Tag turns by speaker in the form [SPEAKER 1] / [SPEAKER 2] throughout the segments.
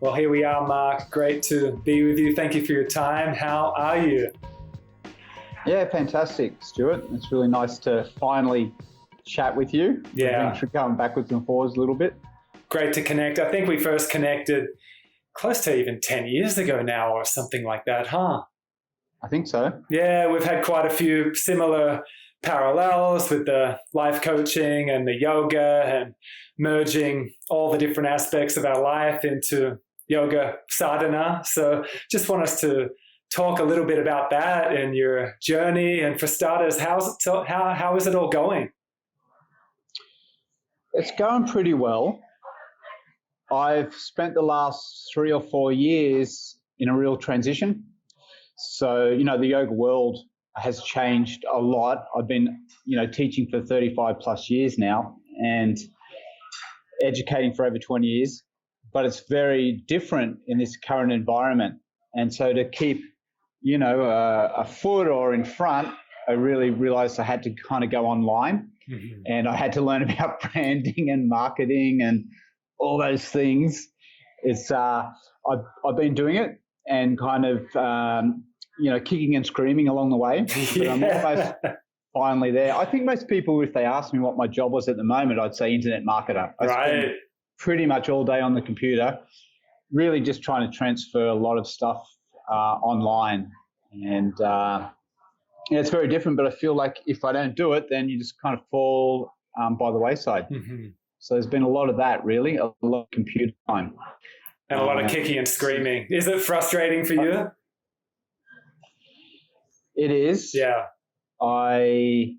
[SPEAKER 1] Well, here we are, Mark. Great to be with you. Thank you for your time. How are you?
[SPEAKER 2] Yeah, fantastic, Stuart. It's really nice to finally chat with you.
[SPEAKER 1] Yeah.
[SPEAKER 2] Thanks for going backwards and forwards a little bit.
[SPEAKER 1] Great to connect. I think we first connected close to even 10 years ago now or something like that, huh?
[SPEAKER 2] I think so.
[SPEAKER 1] Yeah, we've had quite a few similar parallels with the life coaching and the yoga and merging all the different aspects of our life into yoga sadhana. So just want us to talk a little bit about that and your journey. And for starters, how is it all going?
[SPEAKER 2] It's going pretty well. I've spent the last 3 or 4 years in a real transition. So, the yoga world has changed a lot. I've been, teaching for 35 plus years now and educating for over 20 years, but it's very different in this current environment. And so to keep, a foot or in front, I really realized I had to kind of go online and I had to learn about branding and marketing and all those things. It's I've been doing it and kind of kicking and screaming along the way. But I'm almost finally there. I think most people, if they ask me what my job was at the moment, I'd say internet marketer. I spend pretty much all day on the computer, really just trying to transfer a lot of stuff online. And it's very different, but I feel like if I don't do it, then you just kind of fall by the wayside. Mm-hmm. So there's been a lot of that, really, a lot of computer time.
[SPEAKER 1] And a lot of kicking and screaming. Is it frustrating for you?
[SPEAKER 2] It is.
[SPEAKER 1] Yeah.
[SPEAKER 2] I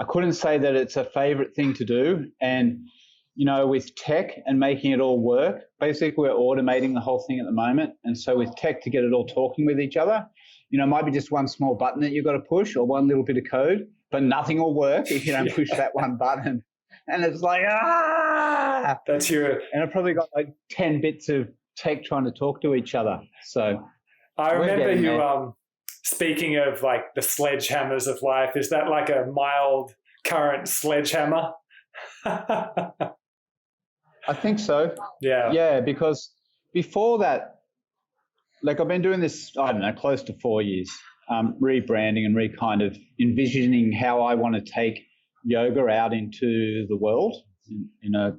[SPEAKER 2] couldn't say that it's a favorite thing to do. And, with tech and making it all work, basically we're automating the whole thing at the moment. And so with tech to get it all talking with each other, it might be just one small button that you've got to push or one little bit of code, but nothing will work if you don't push that one button. And it's like,
[SPEAKER 1] That's your...
[SPEAKER 2] And I've probably got like 10 bits of tech trying to talk to each other. So
[SPEAKER 1] I remember you speaking of like the sledgehammers of life. Is that like a mild current sledgehammer?
[SPEAKER 2] I think so.
[SPEAKER 1] Yeah.
[SPEAKER 2] Yeah, because before that, like I've been doing this, I don't know, close to 4 years, rebranding and kind of envisioning how I want to take yoga out into the world in a,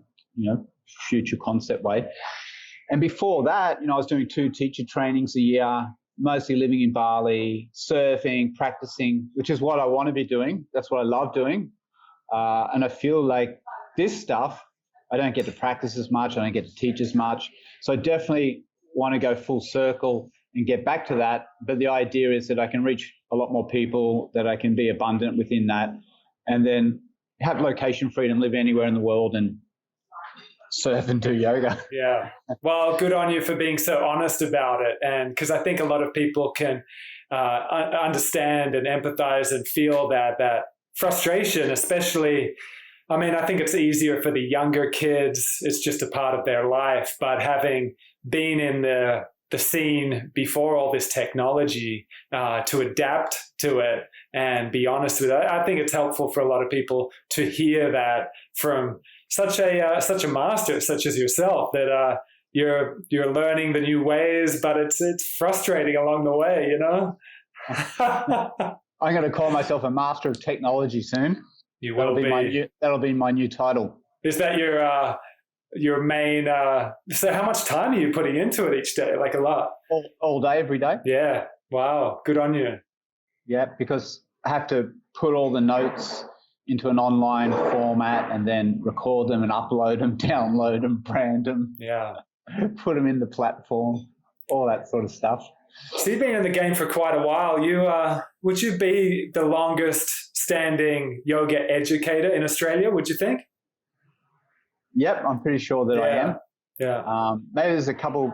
[SPEAKER 2] future concept way. And before that, I was doing 2 teacher trainings a year, mostly living in Bali, surfing, practicing, which is what I want to be doing. That's what I love doing. And I feel like this stuff, I don't get to practice as much. I don't get to teach as much. So I definitely want to go full circle and get back to that. But the idea is that I can reach a lot more people, that I can be abundant within that, and then have location freedom, live anywhere in the world and surf and do yoga.
[SPEAKER 1] Yeah. Well, good on you for being so honest about it. And because I think a lot of people can understand and empathize and feel that frustration, especially, I think it's easier for the younger kids. It's just a part of their life. But having been in the scene before all this technology, to adapt to it and be honest with it, I think it's helpful for a lot of people to hear that from such a master such as yourself, that you're learning the new ways, but it's frustrating along the way,
[SPEAKER 2] I'm going to call myself a master of technology soon.
[SPEAKER 1] You will be.
[SPEAKER 2] That'll be my new title.
[SPEAKER 1] Is that your main? So how much time are you putting into it each day? Like a lot.
[SPEAKER 2] All day, every day.
[SPEAKER 1] Yeah. Wow. Good on you.
[SPEAKER 2] Yeah, because I have to put all the notes into an online format and then record them and upload them, download them, brand them.
[SPEAKER 1] Yeah.
[SPEAKER 2] Put them in the platform, all that sort of stuff.
[SPEAKER 1] So you've been in the game for quite a while. Would you be the longest standing yoga educator in Australia, would you think?
[SPEAKER 2] Yep, I'm pretty sure that I am.
[SPEAKER 1] Yeah.
[SPEAKER 2] Maybe there's a couple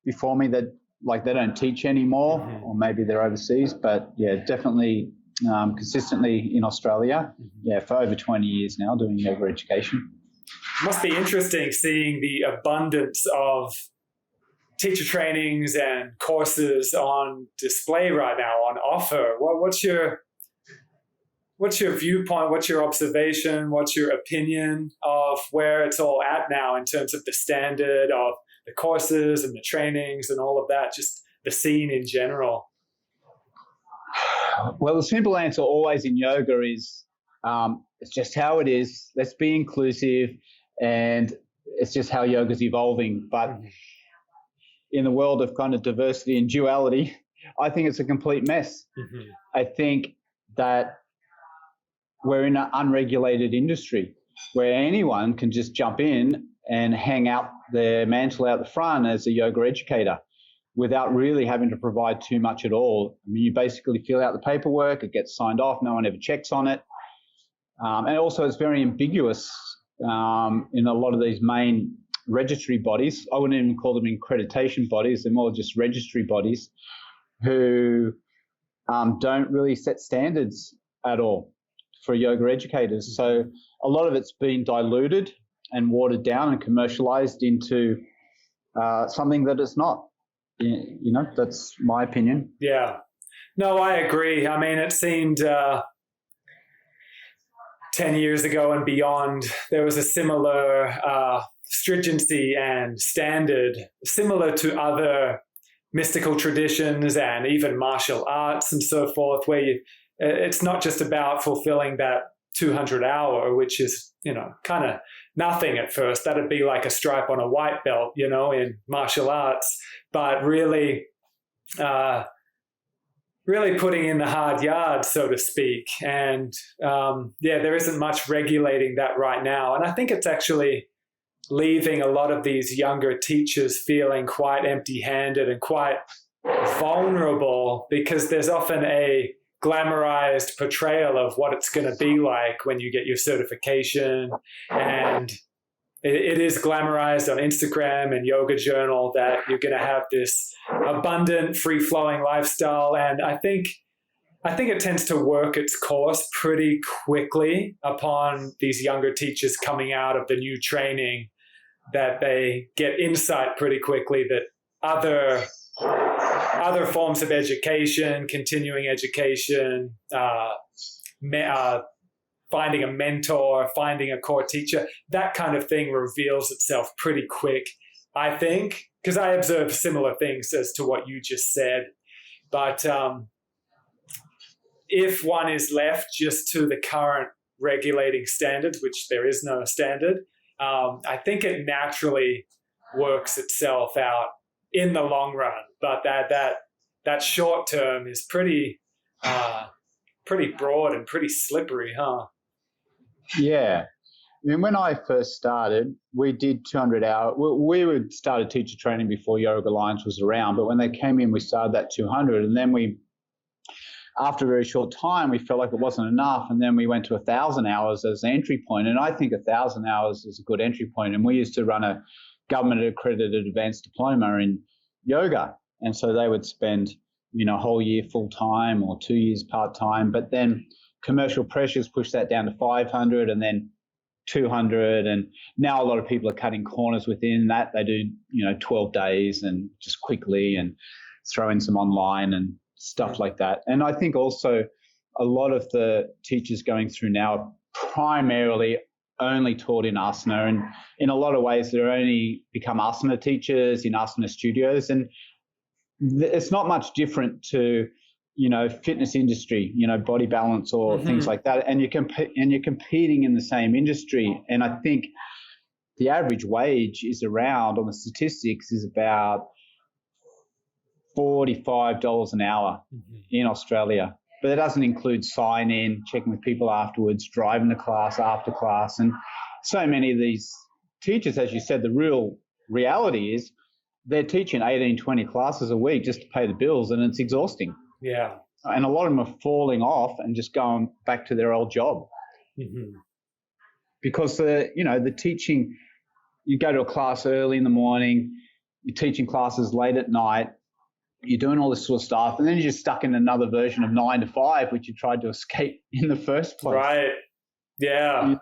[SPEAKER 2] before me that they don't teach anymore, or maybe they're overseas, but yeah, definitely consistently in Australia. Yeah, for over 20 years now doing yoga education.
[SPEAKER 1] It must be interesting seeing the abundance of teacher trainings and courses on display right now, on offer. What's your viewpoint? What's your observation? What's your opinion of where it's all at now in terms of the standard of the courses and the trainings and all of that, just the scene in general?
[SPEAKER 2] Well, the simple answer always in yoga is it's just how it is. Let's be inclusive, and it's just how yoga's evolving. But in the world of kind of diversity and duality, I think it's a complete mess. I think that we're in an unregulated industry where anyone can just jump in and hang out their mantle out the front as a yoga educator without really having to provide too much at all. I mean, you basically fill out the paperwork, it gets signed off, no one ever checks on it. And also it's very ambiguous in a lot of these main registry bodies. I wouldn't even call them accreditation bodies, they're more just registry bodies who don't really set standards at all for yoga educators. So a lot of it's been diluted and watered down and commercialized into something that it's not. You know, that's my opinion.
[SPEAKER 1] Yeah. No, I agree. I mean, it seemed 10 years ago and beyond, there was a similar stringency and standard, similar to other mystical traditions and even martial arts and so forth, where it's not just about fulfilling that 200 hour, which is, you know, kind of nothing at first. That'd be like a stripe on a white belt, you know, in martial arts, but really putting in the hard yards, so to speak. And there isn't much regulating that right now. And I think it's actually leaving a lot of these younger teachers feeling quite empty-handed and quite vulnerable, because there's often a glamorized portrayal of what it's going to be like when you get your certification. And it is glamorized on Instagram and Yoga Journal that you're going to have this abundant, free-flowing lifestyle. And I think it tends to work its course pretty quickly upon these younger teachers coming out of the new training, that they get insight pretty quickly that other forms of education, continuing education, finding a mentor, finding a core teacher, that kind of thing reveals itself pretty quick, I think, because I observe similar things as to what you just said. But if one is left just to the current regulating standards, which there is no standard, I think it naturally works itself out in the long run. But that short term is pretty broad and pretty slippery, huh?
[SPEAKER 2] Yeah. I mean, when I first started, we did 200 hours. We would started teacher training before Yoga Alliance was around, but when they came in, we started that 200. And then after a very short time, we felt like it wasn't enough. And then we went to 1,000 hours as an entry point. And I think 1,000 hours is a good entry point. And we used to run a government accredited advanced diploma in yoga. And so they would spend, a whole year full time or 2 years part time. But then commercial pressures pushed that down to 500 and then 200. And now a lot of people are cutting corners within that. They do, 12 days and just quickly and throw in some online and stuff like that. And I think also a lot of the teachers going through now are primarily only taught in asana. And in a lot of ways, they're only become asana teachers in asana studios. And it's not much different to, fitness industry, body balance or things like that. And you're competing in the same industry. And I think the average wage is around, on the statistics, is about $45 an hour in Australia. But that doesn't include sign-in, checking with people afterwards, driving the class after class. And so many of these teachers, as you said, the real reality is they're teaching 18, 20 classes a week just to pay the bills, and it's exhausting.
[SPEAKER 1] Yeah.
[SPEAKER 2] And a lot of them are falling off and just going back to their old job. Because the teaching, you go to a class early in the morning, you're teaching classes late at night, you're doing all this sort of stuff, and then you're just stuck in another version of 9 to 5, which you tried to escape in the first place.
[SPEAKER 1] Right. Yeah.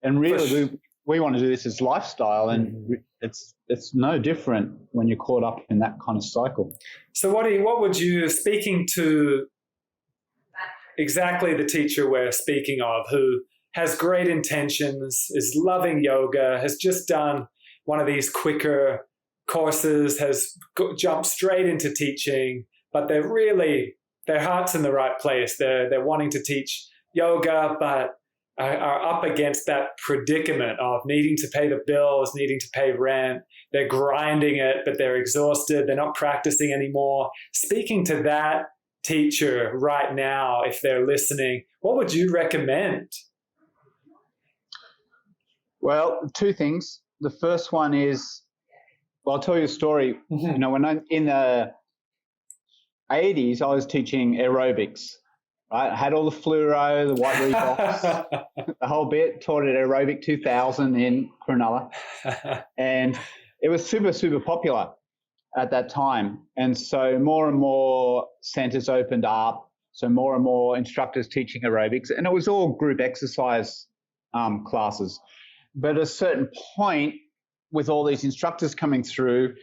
[SPEAKER 2] And really, we want to do this as lifestyle, and it's no different when you're caught up in that kind of cycle.
[SPEAKER 1] So what would you, speaking to exactly the teacher we're speaking of, who has great intentions, is loving yoga, has just done one of these quicker courses has jumped straight into teaching, but their heart's in the right place. They're wanting to teach yoga, but are up against that predicament of needing to pay the bills, needing to pay rent. They're grinding it, but they're exhausted. They're not practicing anymore. Speaking to that teacher right now, if they're listening, what would you recommend?
[SPEAKER 2] Well, two things. The first one is, well, I'll tell you a story.
[SPEAKER 1] Mm-hmm.
[SPEAKER 2] You know, when I'm in the 80s, I was teaching aerobics. Right? I had all the fluoro, the white Reeboks, the whole bit. Taught at Aerobic 2000 in Cronulla, and it was super, super popular at that time. And so more and more centers opened up. So more and more instructors teaching aerobics, and it was all group exercise classes. But at a certain point, with all these instructors coming through,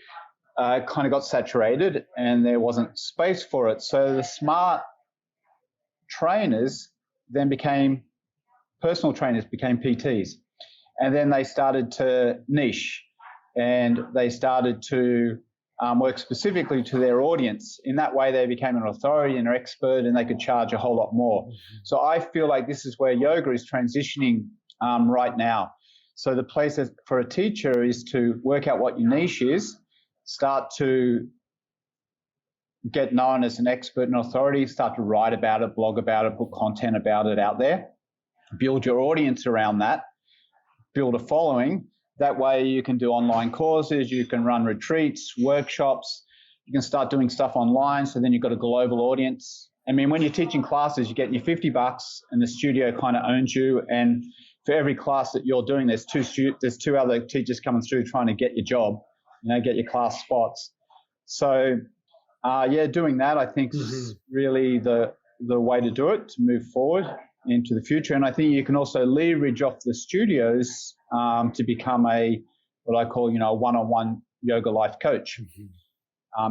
[SPEAKER 2] kind of got saturated and there wasn't space for it. So the smart trainers then became personal trainers, became PTs. And then they started to niche and they started to work specifically to their audience. In that way, they became an authority and an expert and they could charge a whole lot more. Mm-hmm. So I feel like this is where yoga is transitioning right now. So the place for a teacher is to work out what your niche is, start to get known as an expert and authority, start to write about it, blog about it, put content about it out there, build your audience around that, build a following. That way you can do online courses, you can run retreats, workshops, you can start doing stuff online, so then you've got a global audience. I mean, when you're teaching classes, you get your $50 and the studio kind of owns you, and for every class that you're doing, there's two other teachers coming through trying to get your job, get your class spots. So doing that, I think, is really the way to do it, to move forward into the future. And I think you can also leverage off the studios to become what I call, a one-on-one yoga life coach.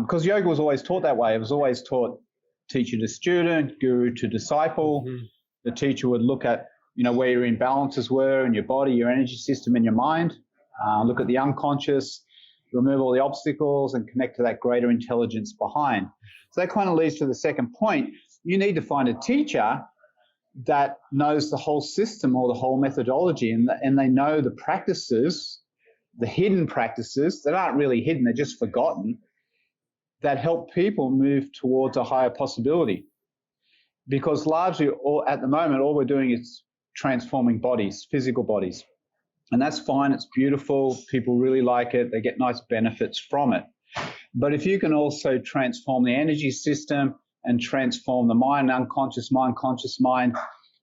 [SPEAKER 2] Because yoga was always taught that way. It was always taught teacher to student, guru to disciple. The teacher would look at, where your imbalances were in your body, your energy system, and your mind. Look at the unconscious, remove all the obstacles and connect to that greater intelligence behind. So that kind of leads to the second point. You need to find a teacher that knows the whole system or the whole methodology, and they know the practices, the hidden practices that aren't really hidden, they're just forgotten, that help people move towards a higher possibility. Because largely, at the moment, all we're doing is transforming bodies, physical bodies. And that's fine, it's beautiful, people really like it, they get nice benefits from it. But if you can also transform the energy system and transform the mind, unconscious mind, conscious mind,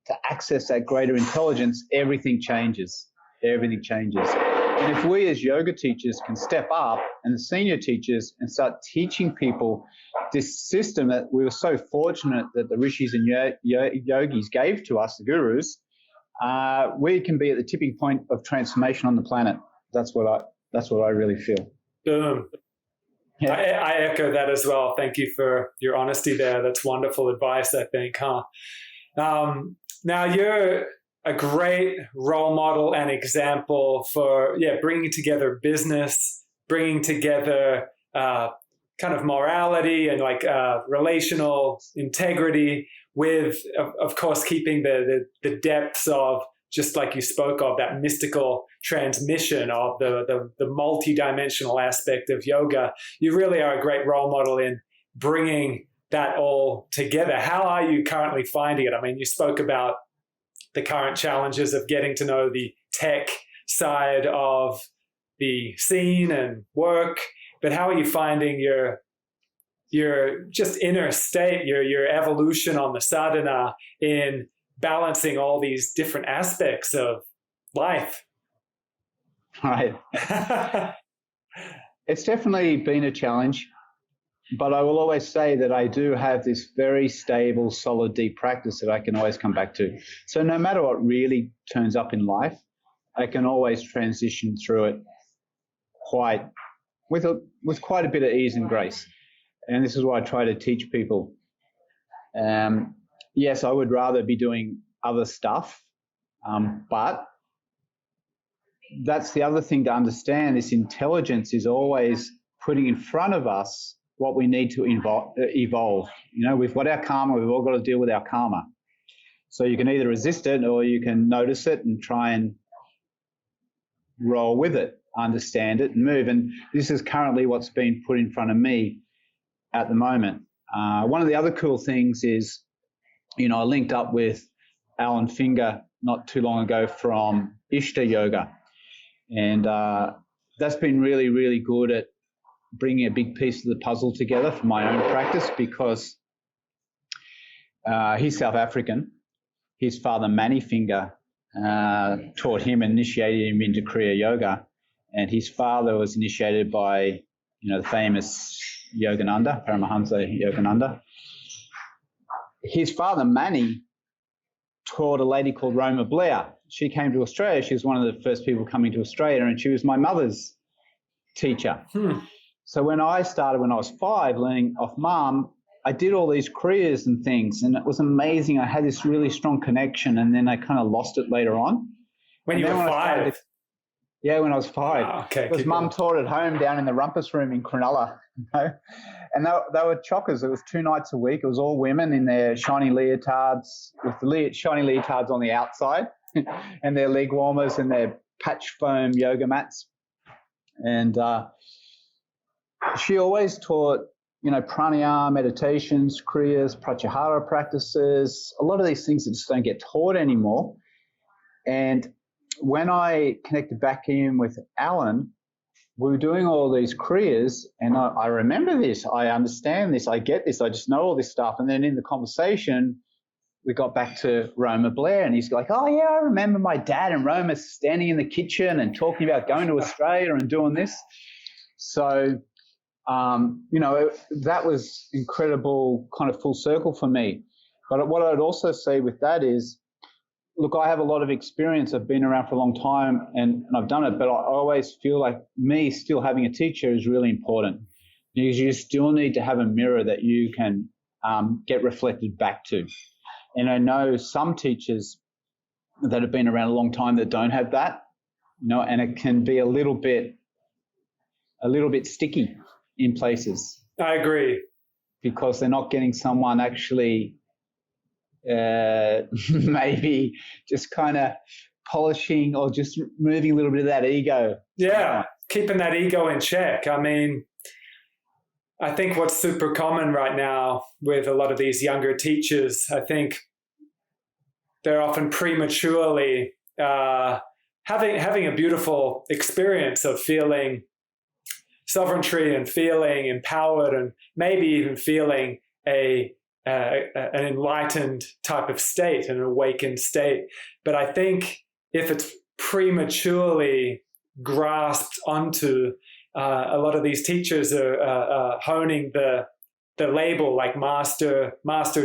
[SPEAKER 2] to access that greater intelligence, everything changes. Everything changes. And if we as yoga teachers can step up, and the senior teachers, and start teaching people this system that we were so fortunate that the rishis and yogis gave to us, the gurus, we can be at the tipping point of transformation on the planet. That's what I really feel.
[SPEAKER 1] Boom. Yeah. I echo that as well. Thank you for your honesty there. That's wonderful advice, I think, huh? Now you're a great role model and example for bringing together business, bringing together kind of morality and relational integrity with, of course, keeping the depths of, just like you spoke of, that mystical transmission of the multi-dimensional aspect of yoga. You really are a great role model in bringing that all together. How are you currently finding it? I mean, you spoke about the current challenges of getting to know the tech side of the scene and work, but how are you finding your just inner state, your evolution on the sadhana in balancing all these different aspects of life?
[SPEAKER 2] Right. It's definitely been a challenge, but I will always say that I do have this very stable, solid, deep practice that I can always come back to. So no matter what really turns up in life, I can always transition through it with quite a bit of ease and grace. And this is what I try to teach people. Yes, I would rather be doing other stuff, but that's the other thing to understand. This intelligence is always putting in front of us what we need to evolve. You know, we've got our karma. We've all got to deal with our karma. So you can either resist it or you can notice it and try and roll with it, understand it, and move. And this is currently what's been put in front of me at the moment. One of the other cool things is, you know, I linked up with Alan Finger not too long ago from Ishta Yoga. And that's been really, really good at bringing a big piece of the puzzle together for my own practice, because he's South African. His father, Manny Finger, taught him and initiated him into Kriya Yoga. And his father was initiated by, you know, the famous Yogananda, Paramahansa Yogananda. His father, Manny, taught a lady called Roma Blair. She came to Australia. She was one of the first people coming to Australia, and she was my mother's teacher. So when I started when I was 5, learning off Mum, I did all these Kriyas and things, and it was amazing. I had this really strong connection, and then I kind of lost it later on.
[SPEAKER 1] When you were 5?
[SPEAKER 2] Yeah, when I was 5.
[SPEAKER 1] Oh, okay.
[SPEAKER 2] Because Mum taught at home down in the rumpus room in Cronulla, you know? And they were chockers. It was 2 nights a week. It was all women in their shiny leotards, with the shiny leotards on the outside and their leg warmers and their patch foam yoga mats. And she always taught, you know, pranayama, meditations, kriyas, pratyahara practices, a lot of these things that just don't get taught anymore. And when I connected back in with Alan, we were doing all these kriyas, and I remember this, I understand this, I get this, I just know all this stuff. And then in the conversation, we got back to Roma Blair, and he's like, oh yeah, I remember my dad and Roma standing in the kitchen and talking about going to Australia and doing this. So, you know, that was incredible, kind of full circle for me. But what I'd also say with that is, look, I have a lot of experience. I've been around for a long time and I've done it, but I always feel like me still having a teacher is really important, because you still need to have a mirror that you can get reflected back to. And I know some teachers that have been around a long time that don't have that, you know, and it can be a little bit sticky in places.
[SPEAKER 1] I agree.
[SPEAKER 2] Because they're not getting someone actually maybe just kind of polishing or just moving a little bit of that ego.
[SPEAKER 1] Yeah, keeping that ego in check. I mean, I think what's super common right now with a lot of these younger teachers, I think they're often prematurely having a beautiful experience of feeling sovereignty and feeling empowered and maybe even feeling an enlightened type of state, an awakened state. But I think if it's prematurely grasped onto, a lot of these teachers are honing the label like master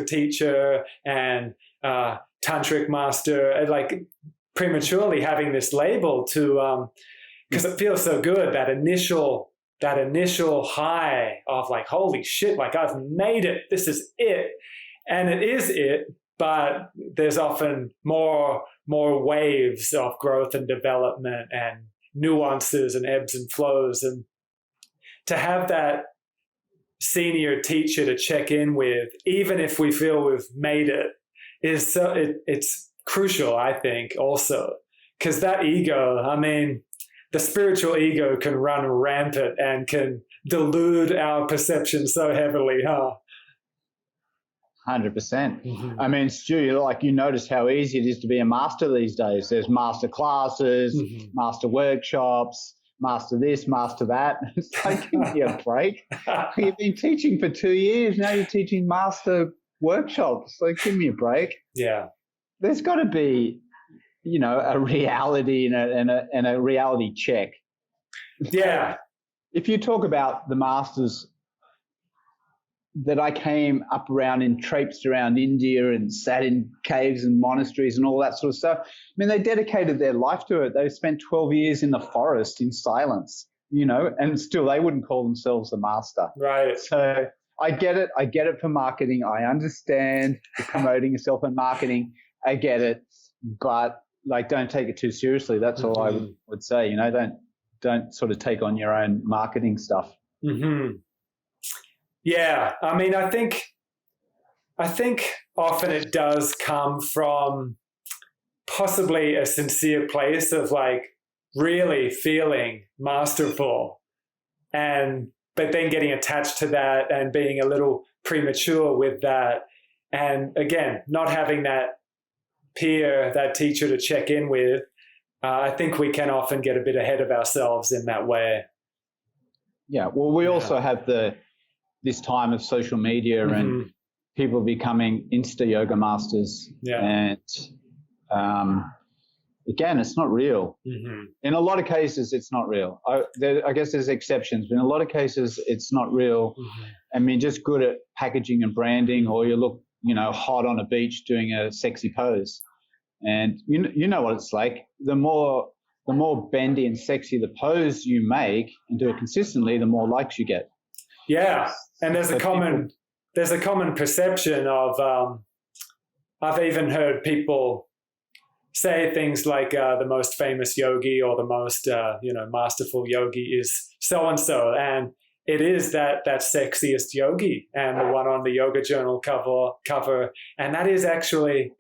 [SPEAKER 1] teacher and tantric master, like prematurely having this label to because it feels so good, that initial high of like, holy shit, like I've made it, this is it. And it is it, but there's often more waves of growth and development and nuances and ebbs and flows. And to have that senior teacher to check in with, even if we feel we've made it, is so it's crucial, I think, also. Because that ego, I mean, the spiritual ego can run rampant and can delude our perception so heavily, huh?
[SPEAKER 2] 100%. Mm-hmm. I mean, Stu, you notice how easy it is to be a master these days. There's master classes, mm-hmm. master workshops, master this, master that. It's like, give me a break. You've been teaching for 2 years. Now you're teaching master workshops. Like, give me a break.
[SPEAKER 1] Yeah.
[SPEAKER 2] There's got to be, a reality and a reality check.
[SPEAKER 1] Yeah.
[SPEAKER 2] If you talk about the masters that I came up around and traipsed around India and sat in caves and monasteries and all that sort of stuff, I mean, they dedicated their life to it. They spent 12 years in the forest in silence, and still they wouldn't call themselves a master.
[SPEAKER 1] Right.
[SPEAKER 2] So I get it. I get it for marketing. I understand the promoting yourself and marketing. I get it. But don't take it too seriously. That's all I would say. You know, don't sort of take on your own marketing stuff.
[SPEAKER 1] Mm-hmm. Yeah, I mean, I think often it does come from possibly a sincere place of like really feeling masterful, but then getting attached to that and being a little premature with that, and again, not having that peer, that teacher to check in with. I think we can often get a bit ahead of ourselves in that way.
[SPEAKER 2] Yeah, well, we also have this time of social media and people becoming Insta yoga masters.
[SPEAKER 1] Yeah.
[SPEAKER 2] And again, it's not real. In a lot of cases, it's not real. I guess there's exceptions, but in a lot of cases, it's not real. I mean, just good at packaging and branding, or you look, you know, hot on a beach doing a sexy pose. And you know what it's like. The more bendy and sexy the pose you make and do it consistently, the more likes you get.
[SPEAKER 1] Yeah, and there's a common perception of. I've even heard people say things like the most famous yogi or the most masterful yogi is so and so, and it is that sexiest yogi and the one on the Yoga Journal cover, and that is actually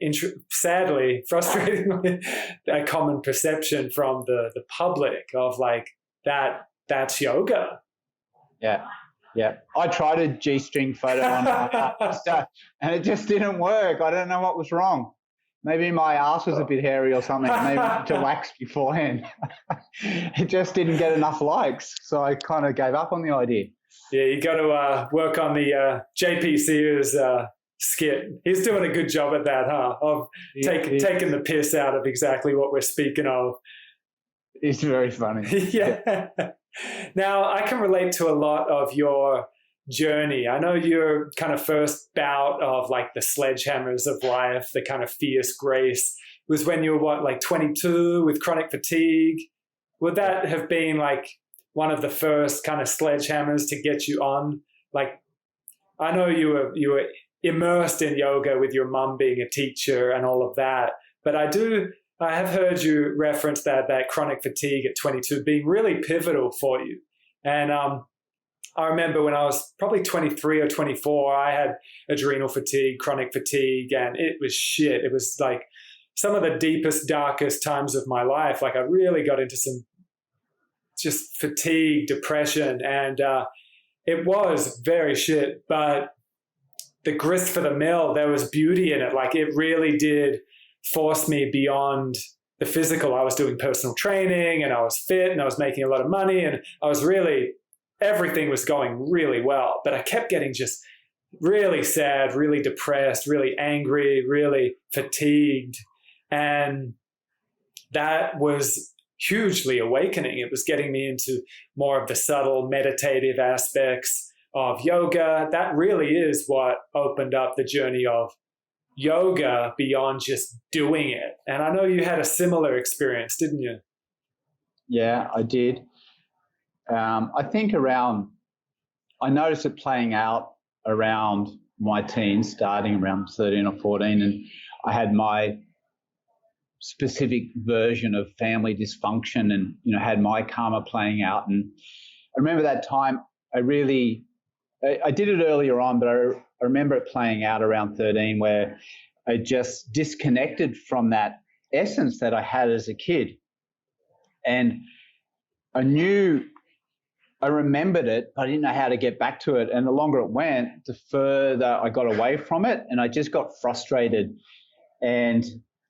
[SPEAKER 1] sadly, frustratingly, a common perception from the public of like that's yoga.
[SPEAKER 2] Yeah. Yeah, I tried a G-string photo on and it just didn't work. I don't know what was wrong. Maybe my ass was a bit hairy or something. Maybe to wax beforehand. It just didn't get enough likes, so I kind of gave up on the idea.
[SPEAKER 1] Yeah, you got to work on the JP Sears skit. He's doing a good job at that, huh? Of taking the piss out of exactly what we're speaking of.
[SPEAKER 2] It's very funny.
[SPEAKER 1] Yeah. Now, I can relate to a lot of your journey. I know your kind of first bout of like the sledgehammers of life, the kind of fierce grace, was when you were, like 22 with chronic fatigue. Would that have been like one of the first kind of sledgehammers to get you on? Like, I know you were immersed in yoga with your mum being a teacher and all of that, but I have heard you reference that chronic fatigue at 22 being really pivotal for you. And I remember when I was probably 23 or 24, I had adrenal fatigue, chronic fatigue, and it was shit. It was like some of the deepest, darkest times of my life. Like I really got into some just fatigue, depression, and it was very shit. But the grist for the mill, there was beauty in it. Like it really did force me beyond the physical. I was doing personal training and I was fit and I was making a lot of money and I was really, everything was going really well, but I kept getting just really sad, really depressed, really angry, really fatigued. And that was hugely awakening. It was getting me into more of the subtle meditative aspects of yoga. That really is what opened up the journey of yoga beyond just doing it. And I know you had a similar experience, didn't you?
[SPEAKER 2] Yeah, I did. I think I noticed it playing out around my teens, starting around 13 or 14, and I had my specific version of family dysfunction and, had my karma playing out. And I remember that time I did it earlier on, but I remember it playing out around 13 where I just disconnected from that essence that I had as a kid. And I remembered it, but I didn't know how to get back to it. And the longer it went, the further I got away from it. And I just got frustrated and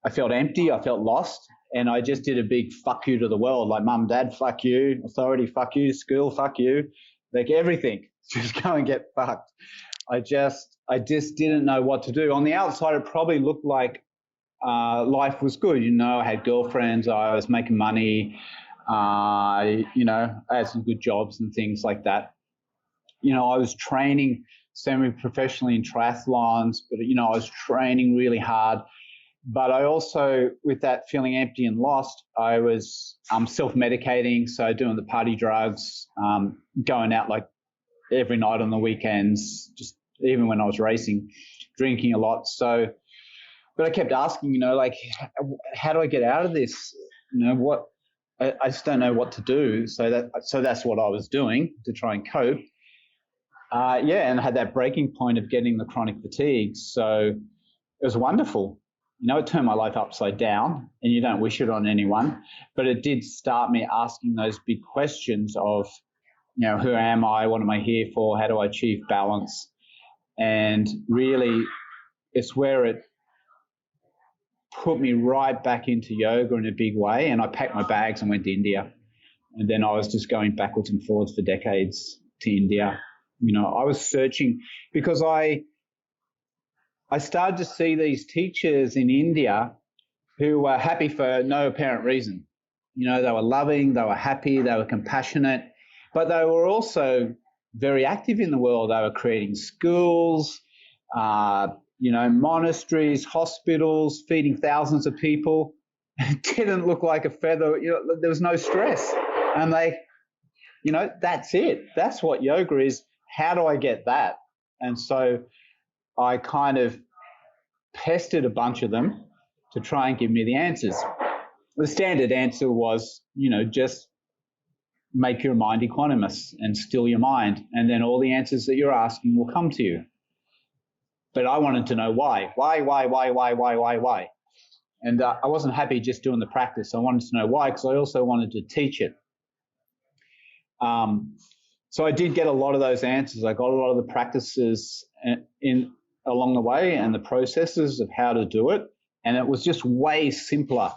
[SPEAKER 2] I felt empty. I felt lost. And I just did a big fuck you to the world. Like, mum, dad, fuck you. Authority, fuck you. School, fuck you. Like everything. Just go and get fucked. I just didn't know what to do. On the outside, it probably looked like life was good. I had girlfriends. I was making money. I had some good jobs and things like that. I was training semi-professionally in triathlons, but, I was training really hard. But I also, with that feeling empty and lost, I was self-medicating, so doing the party drugs, going out like every night on the weekends, just even when I was racing, drinking a lot. So but I kept asking, like, how do I get out of this? What, I just don't know what to do. So that's what I was doing to try and cope. And I had that breaking point of getting the chronic fatigue. So it was wonderful. It turned my life upside down, and you don't wish it on anyone, but it did start me asking those big questions of, who am I? What am I here for? How do I achieve balance? And really, it's where it put me right back into yoga in a big way. And I packed my bags and went to India. And then I was just going backwards and forwards for decades to India. I was searching because I started to see these teachers in India who were happy for no apparent reason. They were loving, they were happy, they were compassionate, but they were also very active in the world. They were creating schools, monasteries, hospitals, feeding thousands of people. It didn't look like a feather. There was no stress. And that's it. That's what yoga is. How do I get that? And so I kind of pestered a bunch of them to try and give me the answers. The standard answer was, just make your mind equanimous and still your mind. And then all the answers that you're asking will come to you. But I wanted to know why. Why? And I wasn't happy just doing the practice. I wanted to know why, because I also wanted to teach it. So I did get a lot of those answers. I got a lot of the practices along the way and the processes of how to do it. And it was just way simpler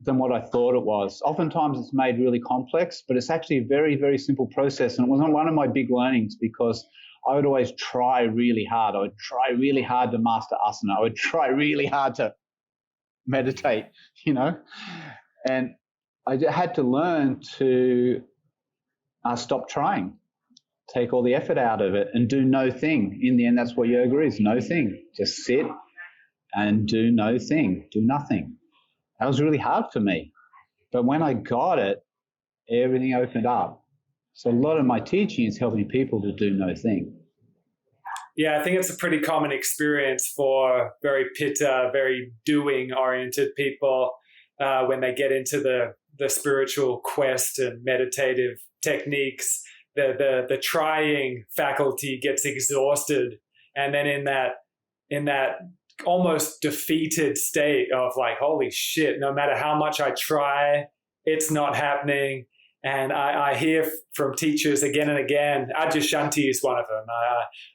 [SPEAKER 2] than what I thought it was. Oftentimes it's made really complex, but it's actually a very, very simple process. And it was one of my big learnings, because I would always try really hard. I would try really hard to master asana. I would try really hard to meditate, and I had to learn to stop trying, take all the effort out of it and do no thing. In the end, that's what yoga is, no thing. Just sit and do no thing, do nothing. That was really hard for me. But when I got it, everything opened up. So a lot of my teaching is helping people to do no thing.
[SPEAKER 1] Yeah, I think it's a pretty common experience for very pitta, very doing-oriented people when they get into the spiritual quest and meditative techniques. The trying faculty gets exhausted, and then in that almost defeated state of like, holy shit, no matter how much I try, it's not happening. And I hear from teachers again and again. Adyashanti is one of them.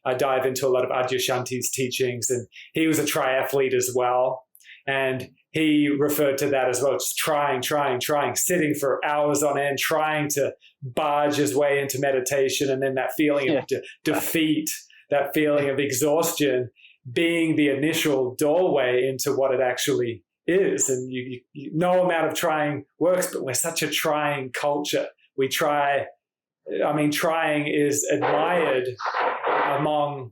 [SPEAKER 1] I dive into a lot of Adyashanti's teachings, and he was a triathlete as well. And he referred to that as well, just trying, sitting for hours on end, trying to barge his way into meditation. And then that feeling of defeat, that feeling of exhaustion being the initial doorway into what it actually is. And you no amount of trying works, but we're such a trying culture. We try. I mean, trying is admired among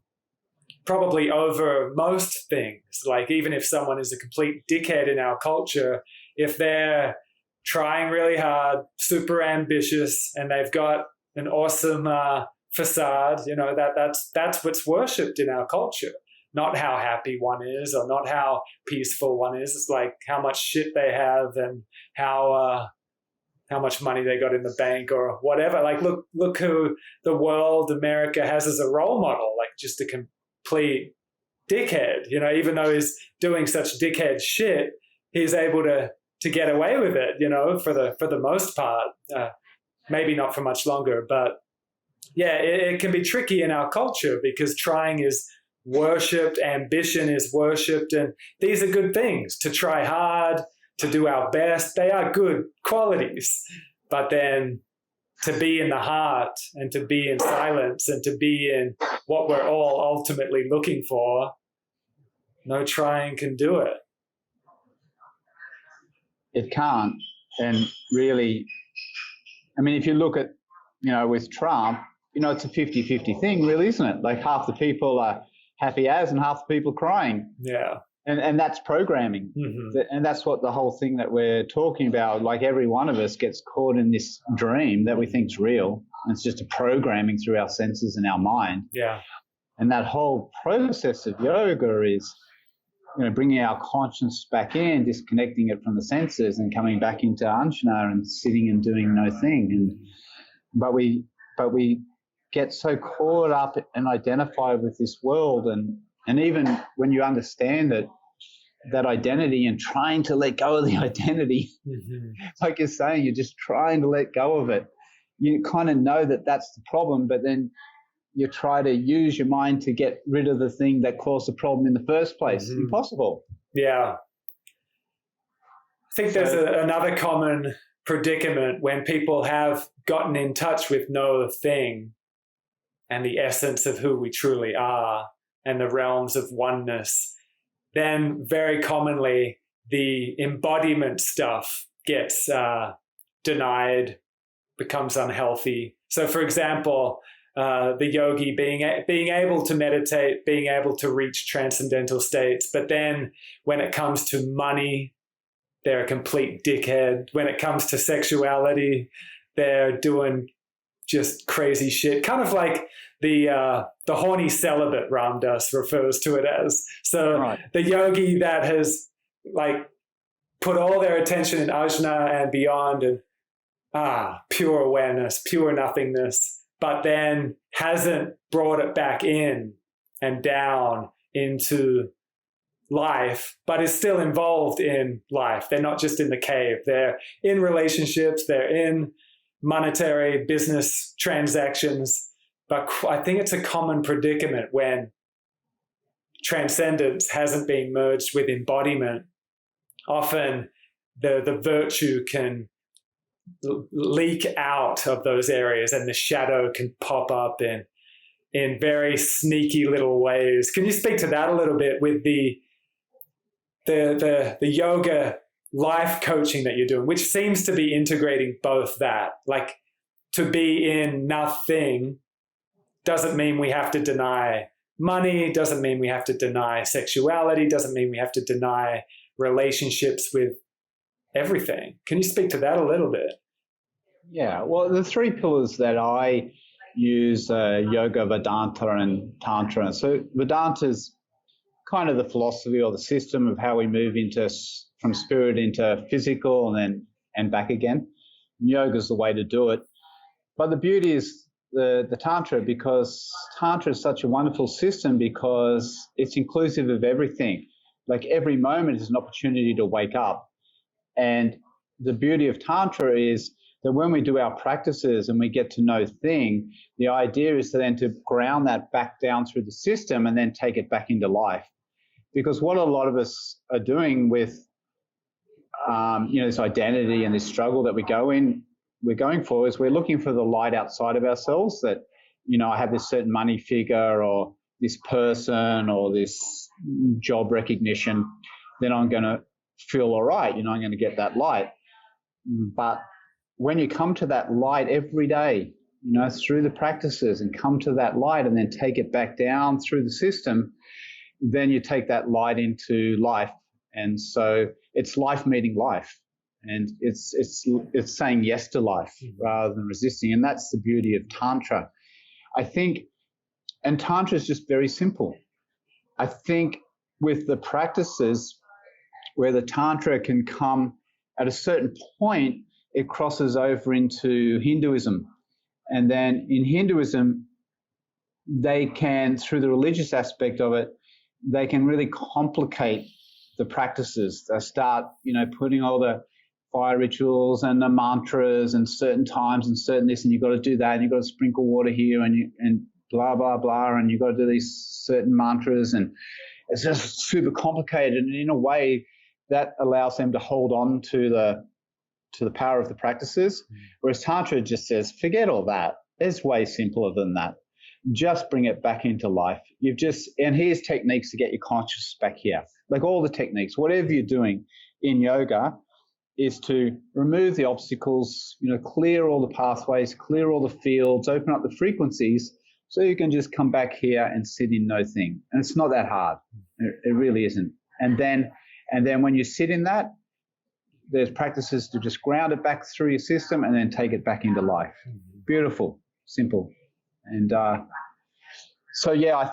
[SPEAKER 1] probably over most things. Like, even if someone is a complete dickhead in our culture, if they're trying really hard, super ambitious, and they've got an awesome facade, that's what's worshipped in our culture. Not how happy one is, or not how peaceful one is. It's like how much shit they have and how much money they got in the bank or whatever. Like, look who the world, America, has as a role model. Like, just a complete dickhead. Even though he's doing such dickhead shit, he's able to get away with it. For the most part. Maybe not for much longer, but yeah, it can be tricky in our culture because trying is worshipped, ambition is worshipped, and these are good things. To try hard, to do our best, they are good qualities. But then to be in the heart and to be in silence and to be in what we're all ultimately looking for, no trying can do it.
[SPEAKER 2] It can't. And really, I mean, if you look at, with Trump, it's a 50-50 thing, really, isn't it? Like, half the people are happy as and half the people crying.
[SPEAKER 1] Yeah.
[SPEAKER 2] And that's programming. Mm-hmm. And that's what the whole thing that we're talking about, like, every one of us gets caught in this dream that we think is real. And it's just a programming through our senses and our mind.
[SPEAKER 1] Yeah.
[SPEAKER 2] And that whole process of yoga is, bringing our conscience back in, disconnecting it from the senses and coming back into Anjana and sitting and doing no thing. But we get so caught up and identify with this world, and even when you understand it, that identity, and trying to let go of the identity, like you're saying, you're just trying to let go of it. You kind of know that that's the problem, but then you try to use your mind to get rid of the thing that caused the problem in the first place. Impossible.
[SPEAKER 1] Yeah. I think there's another common predicament when people have gotten in touch with no thing and the essence of who we truly are and the realms of oneness. Then very commonly the embodiment stuff gets denied, becomes unhealthy. So for example, the yogi being able to meditate, being able to reach transcendental states, but then when it comes to money, they're a complete dickhead. When it comes to sexuality, they're doing just crazy shit. Kind of like the horny celibate Ram Dass refers to it as. So right. The yogi that has like put all their attention in ajna and beyond, and pure awareness, pure nothingness, but then hasn't brought it back in and down into life, but is still involved in life. They're not just in the cave. They're in relationships. They're in monetary business transactions. But I think it's a common predicament when transcendence hasn't been merged with embodiment. Often the virtue can leak out of those areas, and the shadow can pop up in very sneaky little ways. Can you speak to that a little bit with the yoga life coaching that you're doing, which seems to be integrating both that, like to be in nothing doesn't mean we have to deny money, doesn't mean we have to deny sexuality, doesn't mean we have to deny relationships with everything. Can you speak to that a little bit?
[SPEAKER 2] Yeah, well, the three pillars that I use are Yoga, Vedanta, and Tantra. So Vedanta is kind of the philosophy or the system of how we move from spirit into physical and back again. Yoga is the way to do it. But the beauty is the Tantra, because Tantra is such a wonderful system because it's inclusive of everything. Like every moment is an opportunity to wake up. And the beauty of Tantra is that when we do our practices and we get to know thing, the idea is to ground that back down through the system and then take it back into life. Because what a lot of us are doing with, this identity and this struggle that we're going for is we're looking for the light outside of ourselves that, I have this certain money figure or this person or this job recognition, then I'm going to feel all right. I'm going to get that light. But when you come to that light every day, through the practices and come to that light and then take it back down through the system, then you take that light into life. And so it's life meeting life. And it's saying yes to life rather than resisting. And that's the beauty of Tantra. I think, and Tantra is just very simple. I think with the practices where the Tantra can come at a certain point, it crosses over into Hinduism. And then in Hinduism, they can, through the religious aspect of it, they can really complicate the practices. They start, putting all the fire rituals and the mantras and certain times and certain this, and you've got to do that, and you've got to sprinkle water here and blah, blah, blah, and you've got to do these certain mantras, and it's just super complicated. And in a way, that allows them to hold on to the power of the practices, whereas Tantra just says, forget all that. It's way simpler than that. Just bring it back into life. And here's techniques to get your conscious back here. Like all the techniques, whatever you're doing in yoga is to remove the obstacles, clear all the pathways, clear all the fields, open up the frequencies so you can just come back here and sit in no thing. And it's not that hard. It really isn't. And then when you sit in that, there's practices to just ground it back through your system and then take it back into life. Beautiful, simple. And I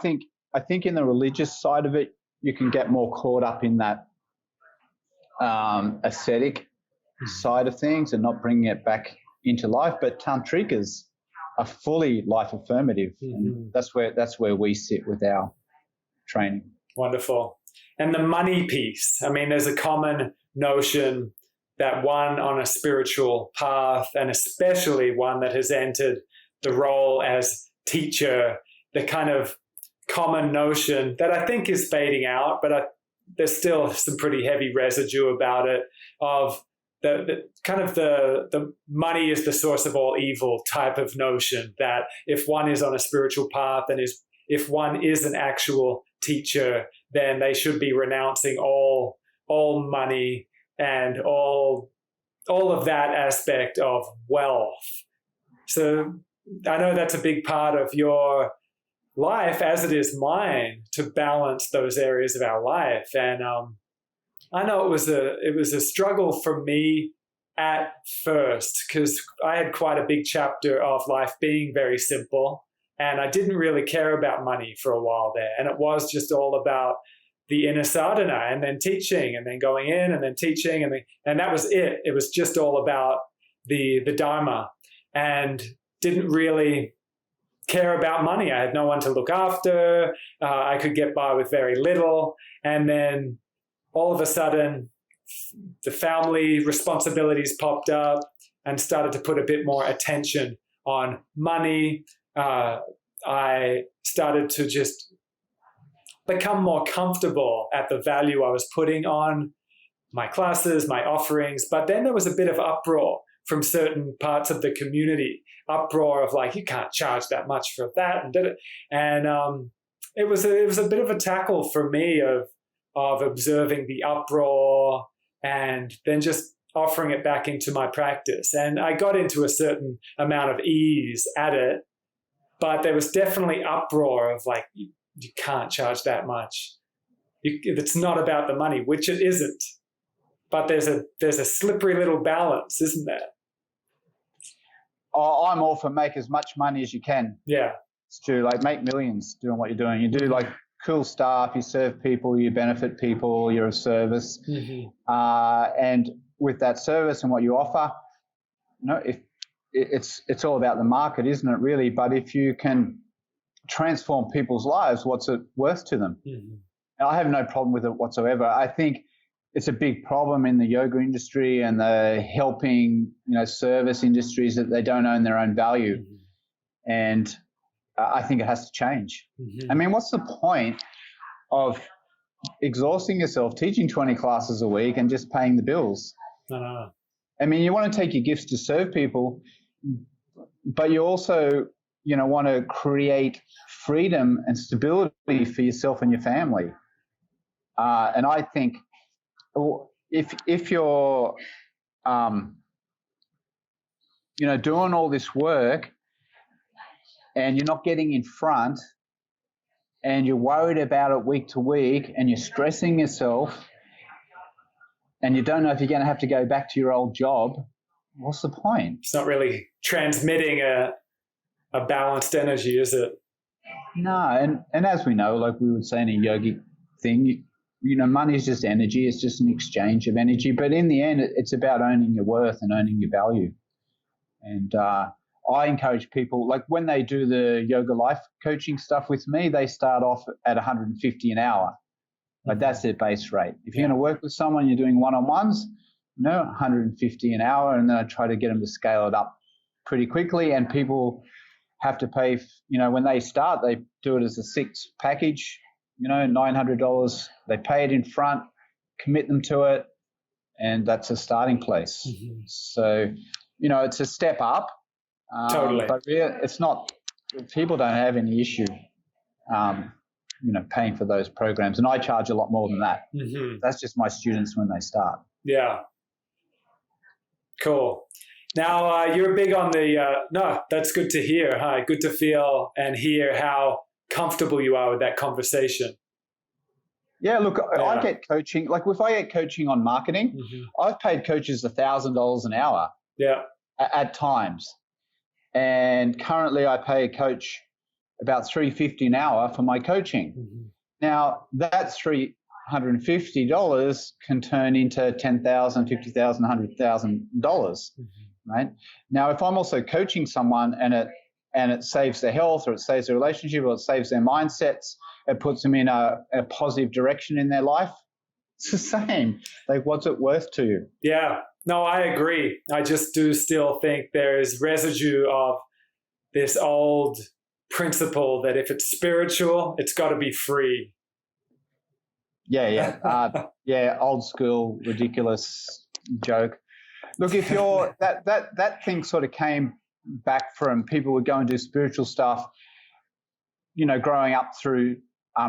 [SPEAKER 2] think in the religious side of it, you can get more caught up in that aesthetic side of things and not bringing it back into life. But tantrikas are fully life affirmative, and that's where we sit with our training.
[SPEAKER 1] Wonderful. And the money piece. I mean, there's a common notion that one on a spiritual path, and especially one that has entered the role as teacher, the kind of common notion that I think is fading out, but there's still some pretty heavy residue about it, of the money is the source of all evil type of notion, that if one is on a spiritual path and if one is an actual teacher, then they should be renouncing all money and all of that aspect of wealth. So I know that's a big part of your life, as it is mine, to balance those areas of our life. And I know it was a struggle for me at first, because I had quite a big chapter of life being very simple, and I didn't really care about money for a while there. And it was just all about the inner sadhana, and then teaching, and then going in, and then teaching, and that was it. It was just all about the Dharma, and didn't really care about money. I had no one to look after. I could get by with very little. And then all of a sudden, the family responsibilities popped up and started to put a bit more attention on money. I started to just become more comfortable at the value I was putting on my classes, my offerings. But then there was a bit of uproar from certain parts of the community, uproar of like, you can't charge that much for that, and did it. And it was a bit of a tackle for me of observing the uproar and then just offering it back into my practice. And I got into a certain amount of ease at it, but there was definitely uproar of like, you can't charge that much. It's not about the money, which it isn't. But there's a slippery little balance, isn't there?
[SPEAKER 2] Oh, I'm all for make as much money as you can.
[SPEAKER 1] Yeah.
[SPEAKER 2] Stu, like make millions doing what you're doing. You do like cool stuff. You serve people. You benefit people. You're of service. And with that service and what you offer, if it's all about the market, isn't it? Really. But if you can transform people's lives, what's it worth to them? I have no problem with it whatsoever. I think it's a big problem in the yoga industry and the helping, service industries, that they don't own their own value. And I think it has to change. I mean, what's the point of exhausting yourself, teaching 20 classes a week and just paying the bills?
[SPEAKER 1] No.
[SPEAKER 2] I mean, you want to take your gifts to serve people, but you also, want to create freedom and stability for yourself and your family. And I think if you're, doing all this work and you're not getting in front and you're worried about it week to week and you're stressing yourself and you don't know if you're going to have to go back to your old job, what's the point? It's
[SPEAKER 1] not really transmitting a balanced energy, is it?
[SPEAKER 2] No, and as we know, like we would say in a yogic thing, money is just energy. It's just an exchange of energy. But in the end, it's about owning your worth and owning your value. And I encourage people, like when they do the yoga life coaching stuff with me, they start off at $150 an hour. Like that's their base rate. If you're going to work with someone, you're doing one-on-ones, $150 an hour. And then I try to get them to scale it up pretty quickly. And people have to pay, when they start, they do it as a 6 package, $900. They pay it in front, commit them to it, and that's a starting place. So, it's a step up.
[SPEAKER 1] Totally.
[SPEAKER 2] But it's not, people don't have any issue, paying for those programs. And I charge a lot more than that. That's just my students when they start.
[SPEAKER 1] Yeah. Cool. Now, you're big on no, that's good to hear. Hi, good to feel and hear how comfortable you are with that conversation.
[SPEAKER 2] Yeah, look, I get coaching. Like if I get coaching on marketing, I've paid coaches $1,000 an hour.
[SPEAKER 1] Yeah.
[SPEAKER 2] At times. And currently I pay a coach about $350 an hour for my coaching. Now, that $350 can turn into $10,000, $50,000, $100,000, right? Now, if I'm also coaching someone and it saves their health, or it saves their relationship, or it saves their mindsets, it puts them in a positive direction in their life, it's the same. Like, what's it worth to you?
[SPEAKER 1] Yeah, no, I agree. I just do still think there is residue of this old principle that if it's spiritual, it's got to be free.
[SPEAKER 2] Yeah, old school, ridiculous joke. Look, if you're that thing sort of came back from people who go and do spiritual stuff, growing up through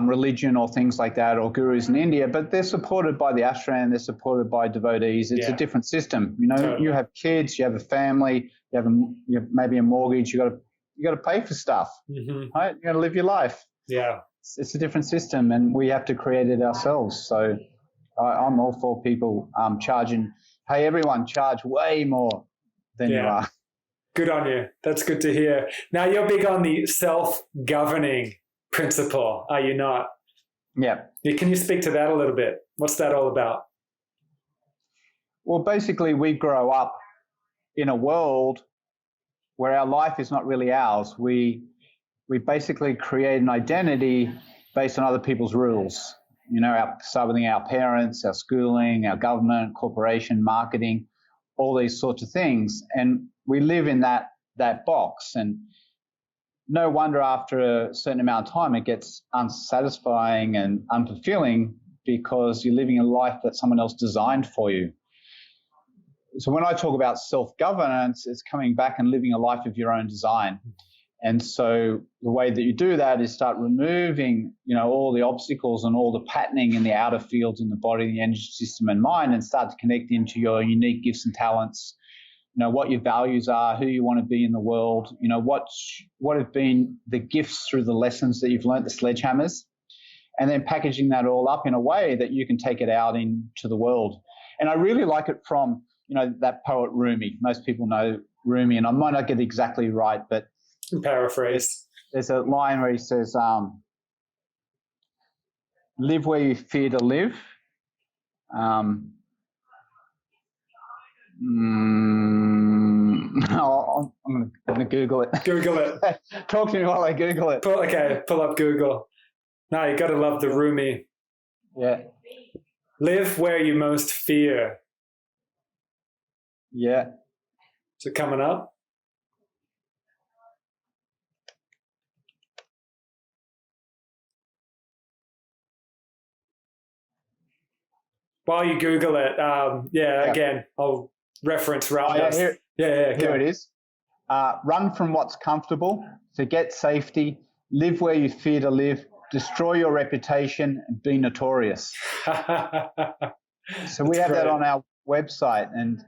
[SPEAKER 2] religion or things like that, or gurus in India, but they're supported by the ashram, they're supported by devotees. It's a different system. Totally. You have kids, you have a family, you have maybe a mortgage, you got to pay for stuff, right? You got to live your life.
[SPEAKER 1] Yeah,
[SPEAKER 2] it's a different system, and we have to create it ourselves. So I'm all for people charging. Hey, everyone, charge way more than you are.
[SPEAKER 1] Good on you. That's good to hear. Now, you're big on the self-governing principle, are you not?
[SPEAKER 2] Yeah.
[SPEAKER 1] Can you speak to that a little bit? What's that all about?
[SPEAKER 2] Well, basically, we grow up in a world where our life is not really ours. We basically create an identity based on other people's rules. Start with our parents, our schooling, our government, corporation, marketing, all these sorts of things. And we live in that box. And no wonder after a certain amount of time it gets unsatisfying and unfulfilling, because you're living a life that someone else designed for you. So when I talk about self-governance, it's coming back and living a life of your own design. And so the way that you do that is start removing, all the obstacles and all the patterning in the outer fields in the body, the energy system and mind, and start to connect into your unique gifts and talents, what your values are, who you want to be in the world, what have been the gifts through the lessons that you've learned, the sledgehammers, and then packaging that all up in a way that you can take it out into the world. And I really like it from, that poet Rumi. Most people know Rumi, and I might not get it exactly right, but
[SPEAKER 1] paraphrase.
[SPEAKER 2] There's a line where he says, live where you fear to live. I'm going to Google it.
[SPEAKER 1] Google it.
[SPEAKER 2] Talk to me while I Google it.
[SPEAKER 1] Pull up Google. No, you got to love the Rumi.
[SPEAKER 2] Yeah.
[SPEAKER 1] Live where you most fear.
[SPEAKER 2] Yeah.
[SPEAKER 1] Is it coming up? While you Google it, again, I'll reference Ram Dass.
[SPEAKER 2] Here it is. Run from what's comfortable, forget safety, live where you fear to live, destroy your reputation, and be notorious. So we have that on our website, and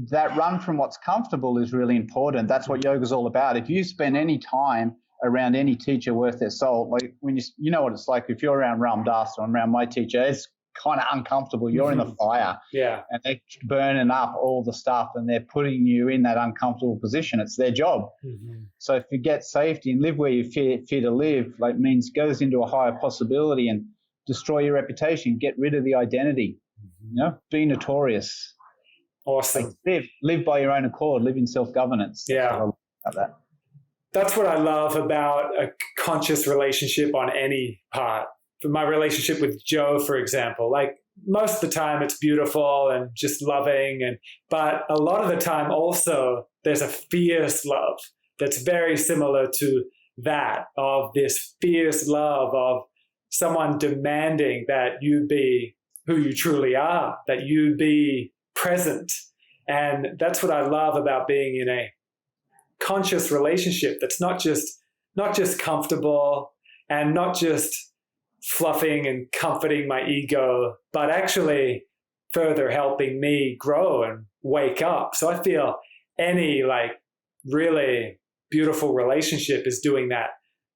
[SPEAKER 2] that run from what's comfortable is really important. That's what yoga is all about. If you spend any time around any teacher worth their salt, like when you know what it's like if you're around Ram Dass or around my teacher, it's kind of uncomfortable. You're in the fire, and they're burning up all the stuff, and they're putting you in that uncomfortable position. It's their job. So forget safety and live where you fear to live. Like means goes into a higher possibility and destroy your reputation. Get rid of the identity. Be notorious.
[SPEAKER 1] Awesome.
[SPEAKER 2] Like live by your own accord. Live in self-governance.
[SPEAKER 1] That's what I love about a conscious relationship on any part. My relationship with Joe, for example, like most of the time it's beautiful and just loving, but a lot of the time also there's a fierce love that's very similar to that, of this fierce love of someone demanding that you be who you truly are, that you be present. And that's what I love about being in a conscious relationship that's not just comfortable and not just fluffing and comforting my ego, but actually further helping me grow and wake up. So I feel any really beautiful relationship is doing that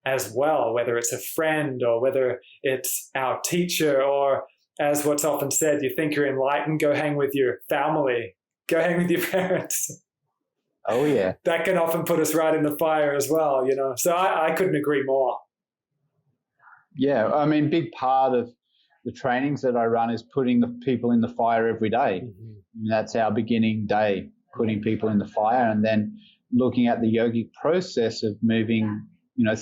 [SPEAKER 1] as well, whether it's a friend or whether it's our teacher, or as what's often said, you think you're enlightened, go hang with your family, go hang with your parents.
[SPEAKER 2] Oh yeah.
[SPEAKER 1] That can often put us right in the fire as well, So I couldn't agree more.
[SPEAKER 2] Yeah, I mean, big part of the trainings that I run is putting the people in the fire every day.
[SPEAKER 1] Mm-hmm.
[SPEAKER 2] And that's our beginning day, putting people in the fire, and then looking at the yogic process of moving,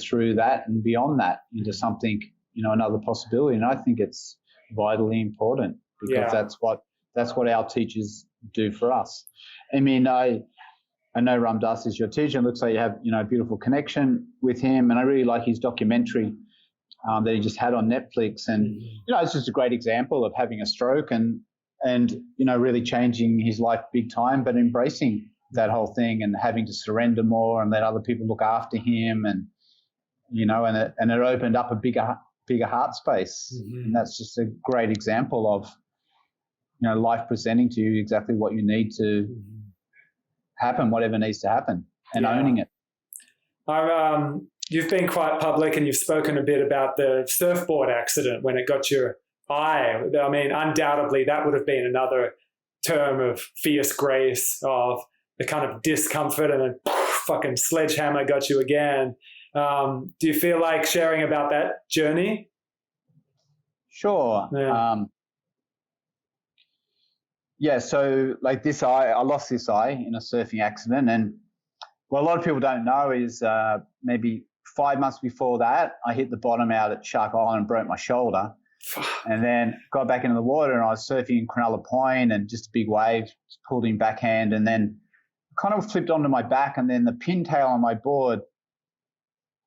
[SPEAKER 2] through that and beyond that into something, another possibility. And I think it's vitally important because that's what our teachers do for us. I mean, I know Ram Dass is your teacher. It looks like you have, a beautiful connection with him. And I really like his documentary that he just had on Netflix. And, it's just a great example of having a stroke and really changing his life big time, but embracing that whole thing and having to surrender more and let other people look after him. And, and it opened up a bigger heart space. Mm-hmm. And that's just a great example of, life presenting to you exactly what you need to happen, whatever needs to happen, and owning it.
[SPEAKER 1] You've been quite public and you've spoken a bit about the surfboard accident when it got your eye. I mean, undoubtedly that would have been another term of fierce grace, of the kind of discomfort, and then fucking sledgehammer got you again. Do you feel like sharing about that journey?
[SPEAKER 2] Sure. Yeah. So like this eye, I lost this eye in a surfing accident. And what a lot of people don't know is maybe 5 months before that, I hit the bottom out at Shark Island and broke my shoulder. And then got back into the water and I was surfing in Cronulla Point and just a big wave, pulled in backhand, and then kind of flipped onto my back, and then the pintail on my board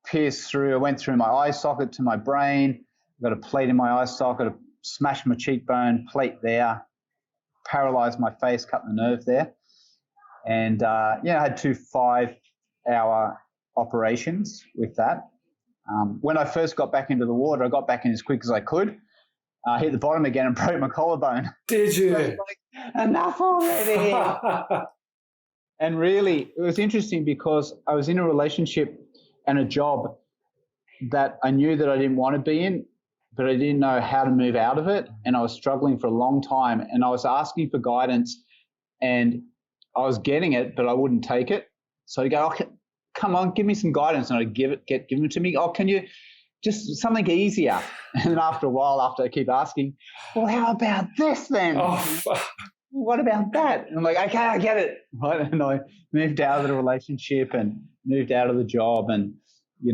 [SPEAKER 2] pierced through. I went through my eye socket to my brain. Got a plate in my eye socket, smashed my cheekbone, plate there, paralyzed my face, cut the nerve there. And, I had 2 5-hour operations with that. When I first got back into the water, I got back in as quick as I could. Hit the bottom again and broke my collarbone.
[SPEAKER 1] Did you?
[SPEAKER 2] Like, enough already. And really, it was interesting because I was in a relationship and a job that I knew that I didn't want to be in, but I didn't know how to move out of it. And I was struggling for a long time, and I was asking for guidance, and I was getting it, but I wouldn't take it. So you go, oh, come on, give me some guidance. And I'd get given to me. Oh, can you just something easier? And then after a while, after I keep asking, well, how about this then?
[SPEAKER 1] Oh,
[SPEAKER 2] what about that? And I'm like, okay, I get it. Right? And I moved out of the relationship and moved out of the job and,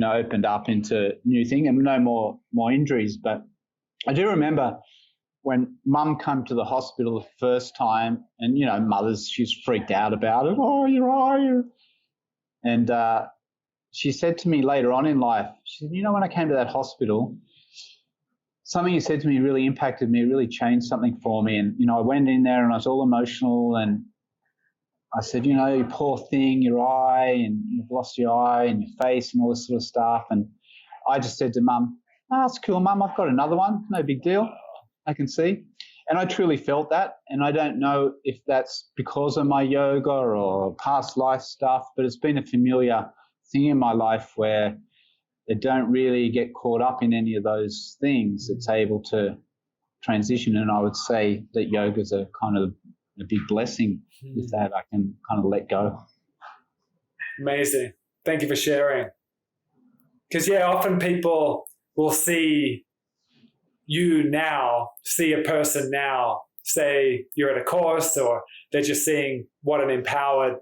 [SPEAKER 2] opened up into new thing, and no more injuries. But I do remember when Mum came to the hospital the first time, and, mothers, she's freaked out about it. Oh, your eye. And she said to me later on in life, she said, when I came to that hospital, something you said to me really impacted me, really changed something for me. And, I went in there and I was all emotional, and I said, you poor thing, your eye, and you've lost your eye and your face and all this sort of stuff. And I just said to Mum, oh, that's cool, Mum, I've got another one. No big deal. I can see. And I truly felt that. And I don't know if that's because of my yoga or past life stuff, but it's been a familiar thing in my life where they don't really get caught up in any of those things. It's able to transition. And I would say that yoga is a kind of a big blessing with that. I can kind of let go.
[SPEAKER 1] Amazing. Thank you for sharing. Because, often people will see you now, see a person now, say you're at a course, or they're just seeing what an empowered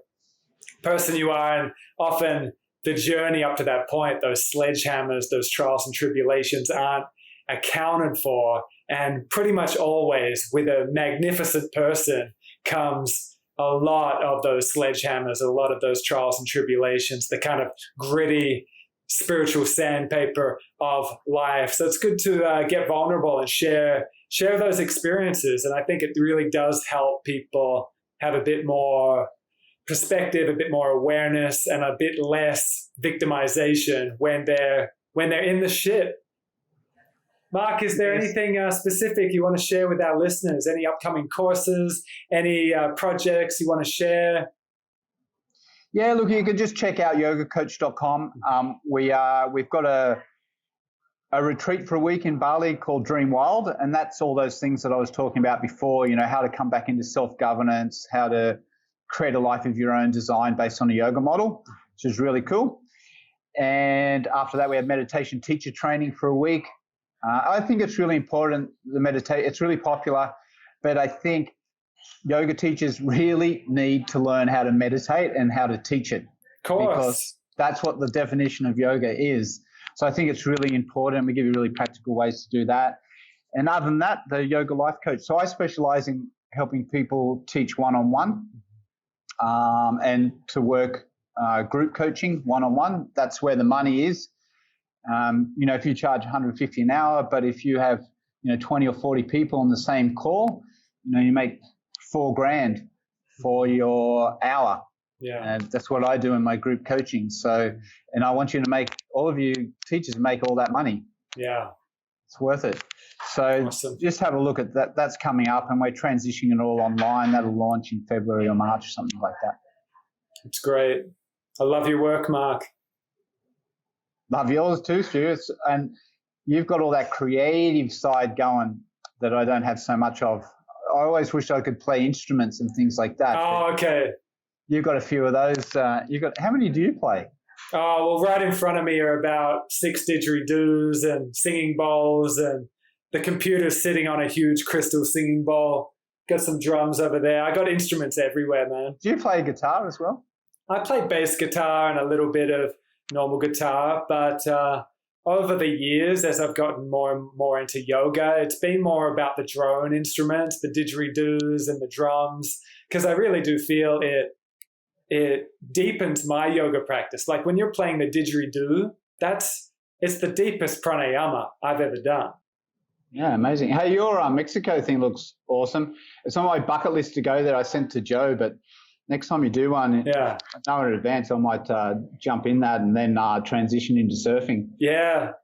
[SPEAKER 1] person you are. And often the journey up to that point, those sledgehammers, those trials and tribulations aren't accounted for. And pretty much always with a magnificent person comes a lot of those sledgehammers, a lot of those trials and tribulations, the kind of gritty spiritual sandpaper of life. So it's good to get vulnerable and share those experiences. And I think it really does help people have a bit more perspective, a bit more awareness, and a bit less victimization when they're in the shit. Mark, is there anything specific you want to share with our listeners? Any upcoming courses, any projects you want to share?
[SPEAKER 2] Yeah, look, you can just check out yogacoach.com. We've got a retreat for a week in Bali called Dream Wild, and that's all those things that I was talking about before, how to come back into self-governance, how to create a life of your own design based on a yoga model, which is really cool. And after that, we have meditation teacher training for a week. I think it's really important, the meditate. It's really popular, but I think yoga teachers really need to learn how to meditate and how to teach it.
[SPEAKER 1] Of course.
[SPEAKER 2] Because that's what the definition of yoga is. So I think it's really important. We give you really practical ways to do that. And other than that, the yoga life coach. So I specialize in helping people teach one-on-one and to work group coaching one-on-one. That's where the money is. If you charge $150 an hour, but if you have, 20 or 40 people on the same call, you make $4,000 for your hour.
[SPEAKER 1] Yeah.
[SPEAKER 2] And that's what I do in my group coaching. So, and I want you to make, all of you teachers, make all that money.
[SPEAKER 1] Yeah.
[SPEAKER 2] It's worth it. So
[SPEAKER 1] awesome.
[SPEAKER 2] Just have a look at that. That's coming up, and we're transitioning it all online. That'll launch in February or March, something like that.
[SPEAKER 1] It's great. I love your work, Mark.
[SPEAKER 2] Love yours too, Stuart. And you've got all that creative side going that I don't have so much of. I always wish I could play instruments and things like that.
[SPEAKER 1] Oh, okay.
[SPEAKER 2] You've got a few of those. How many do you play?
[SPEAKER 1] Oh, well, right in front of me are about 6 didgeridoos and singing bowls, and the computer's sitting on a huge crystal singing bowl. Got some drums over there. I got instruments everywhere, man.
[SPEAKER 2] Do you play guitar as well?
[SPEAKER 1] I play bass guitar and a little bit of normal guitar, but over the years, as I've gotten more and more into yoga, it's been more about the drone instruments, the didgeridoos and the drums, because I really do feel it deepens my yoga practice. Like when you're playing the didgeridoo, it's the deepest pranayama I've ever done.
[SPEAKER 2] Yeah, amazing. Hey, your Mexico thing looks awesome. It's on my bucket list to go there. I sent to Joe, but next time you do one, I know in advance, I might jump in that and then transition into surfing.
[SPEAKER 1] Yeah,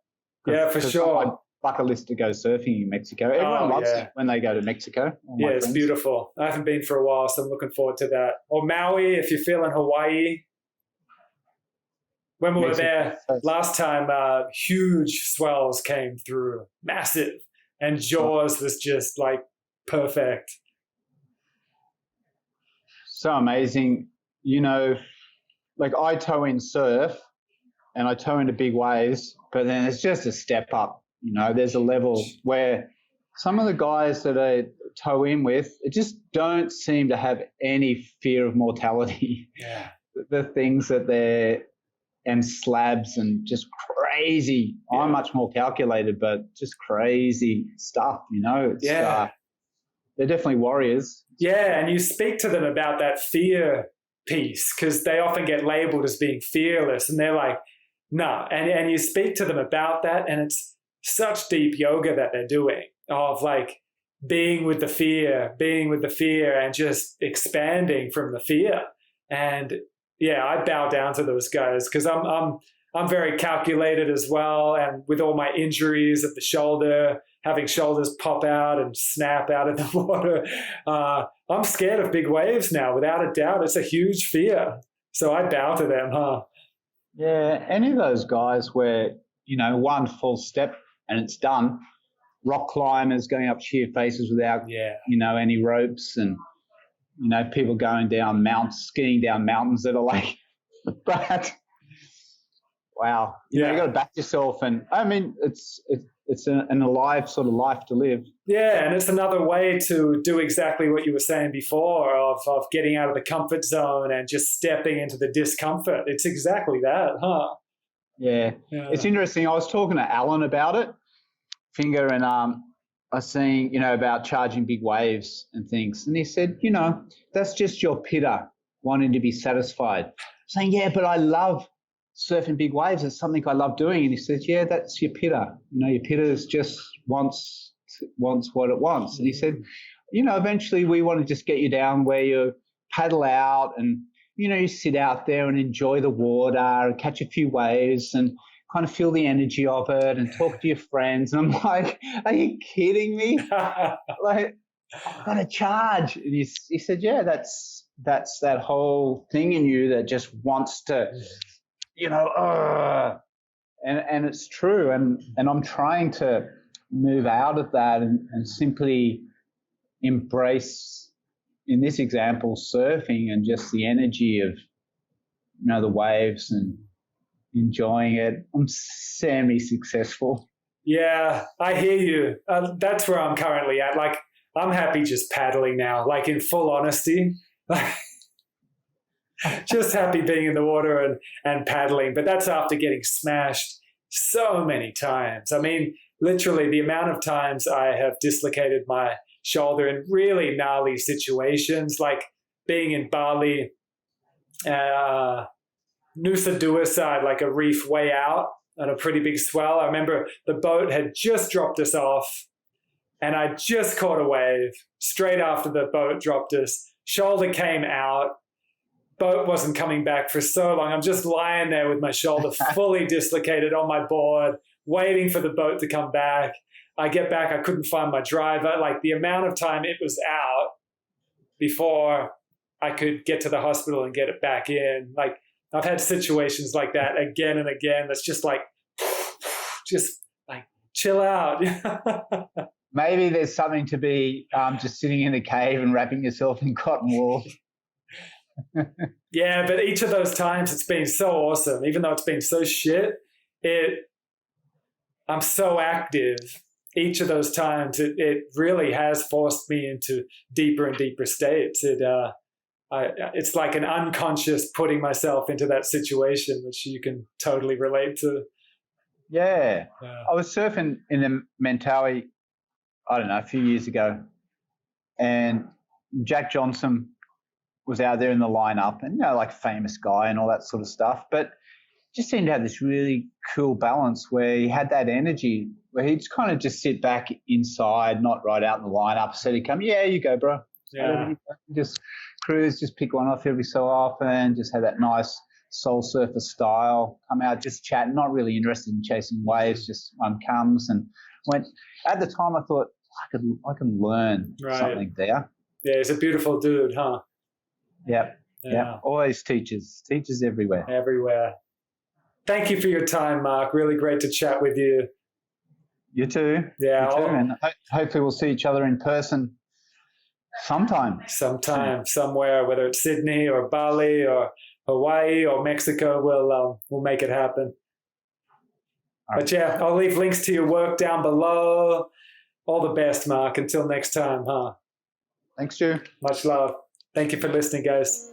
[SPEAKER 1] for sure.
[SPEAKER 2] On my bucket list to go surfing in Mexico. Everyone loves it when they go to Mexico.
[SPEAKER 1] Yeah, it's beautiful. I haven't been for a while, so I'm looking forward to that. Or Maui, if you're feeling Hawaii. When we were there last time, huge swells came through, massive. And Jaws was just like perfect.
[SPEAKER 2] So amazing. Like I tow in surf and I tow into big waves, but then it's just a step up. There's a level where some of the guys that I tow in with just don't seem to have any fear of mortality.
[SPEAKER 1] Yeah.
[SPEAKER 2] The things that they're, and slabs and just crazy. Yeah. I'm much more calculated, but just crazy stuff, It's, they're definitely warriors.
[SPEAKER 1] Yeah, and you speak to them about that fear piece because they often get labeled as being fearless, and they're like, no. And you speak to them about that, and it's such deep yoga that they're doing of like being with the fear, and just expanding from the fear. And yeah, I bow down to those guys because I'm very calculated as well, and with all my injuries of the shoulder, having shoulders pop out and snap out of the water, I'm scared of big waves now, without a doubt. It's a huge fear. So I bow to them, huh?
[SPEAKER 2] Yeah, any of those guys where, one full step and it's done, rock climbers going up sheer faces without, any ropes, and, people going down mountains, skiing down mountains that are like that. Wow. You got to back yourself. And I mean, it's an alive sort of life to live.
[SPEAKER 1] Yeah. And it's another way to do exactly what you were saying before of getting out of the comfort zone and just stepping into the discomfort. It's exactly that, huh?
[SPEAKER 2] Yeah. It's interesting. I was talking to Alan about it, Finger, and I was saying, about charging big waves and things. And he said, that's just your pitta wanting to be satisfied. I'm saying, yeah, but I love surfing big waves. It's something I love doing. And he says, yeah, that's your pitta. Your pitta just wants what it wants. And he said, eventually we want to just get you down where you paddle out and, you sit out there and enjoy the water and catch a few waves and kind of feel the energy of it and talk to your friends. And I'm like, are you kidding me? Like, I've got to charge. And he said, yeah, that's that whole thing in you that just wants to, and it's true. And I'm trying to move out of that and simply embrace, in this example, surfing and just the energy of, the waves and enjoying it. I'm semi-successful.
[SPEAKER 1] Yeah, I hear you. That's where I'm currently at. Like, I'm happy just paddling now, like in full honesty. Just happy being in the water and paddling. But that's after getting smashed so many times. I mean, literally the amount of times I have dislocated my shoulder in really gnarly situations, like being in Bali, Nusa Dua side, like a reef way out on a pretty big swell. I remember the boat had just dropped us off and I just caught a wave straight after the boat dropped us. Shoulder came out. Boat wasn't coming back for so long. I'm just lying there with my shoulder fully dislocated on my board, waiting for the boat to come back. I get back, I couldn't find my driver. Like the amount of time it was out before I could get to the hospital and get it back in. Like I've had situations like that again and again. That's just like chill out.
[SPEAKER 2] Maybe there's something to be just sitting in a cave and wrapping yourself in cotton wool.
[SPEAKER 1] Yeah, but each of those times it's been so awesome. Even though it's been so shit, I'm so active. Each of those times, it really has forced me into deeper and deeper states. It's like an unconscious putting myself into that situation, which you can totally relate to.
[SPEAKER 2] Yeah. I was surfing in the Mentawai, I don't know, a few years ago, and Jack Johnson was out there in the lineup, and like a famous guy and all that sort of stuff, but just seemed to have this really cool balance where he had that energy where he'd kind of just sit back inside, not right out in the lineup. So he'd come, yeah, you go, bro.
[SPEAKER 1] Yeah.
[SPEAKER 2] Just cruise, just pick one off every so often, just have that nice soul surfer style, come out, just chat, not really interested in chasing waves, just one comes. And at the time I thought, I can learn something there.
[SPEAKER 1] Yeah, he's a beautiful dude, huh?
[SPEAKER 2] Yep. Yeah. Always teachers everywhere.
[SPEAKER 1] Everywhere. Thank you for your time, Mark. Really great to chat with you.
[SPEAKER 2] You too.
[SPEAKER 1] Yeah.
[SPEAKER 2] You too. And hopefully we'll see each other in person sometime.
[SPEAKER 1] Somewhere, whether it's Sydney or Bali or Hawaii or Mexico, we'll make it happen. All right. But yeah, I'll leave links to your work down below. All the best, Mark. Until next time, huh?
[SPEAKER 2] Thanks, Stu.
[SPEAKER 1] Much love. Thank you for listening, guys.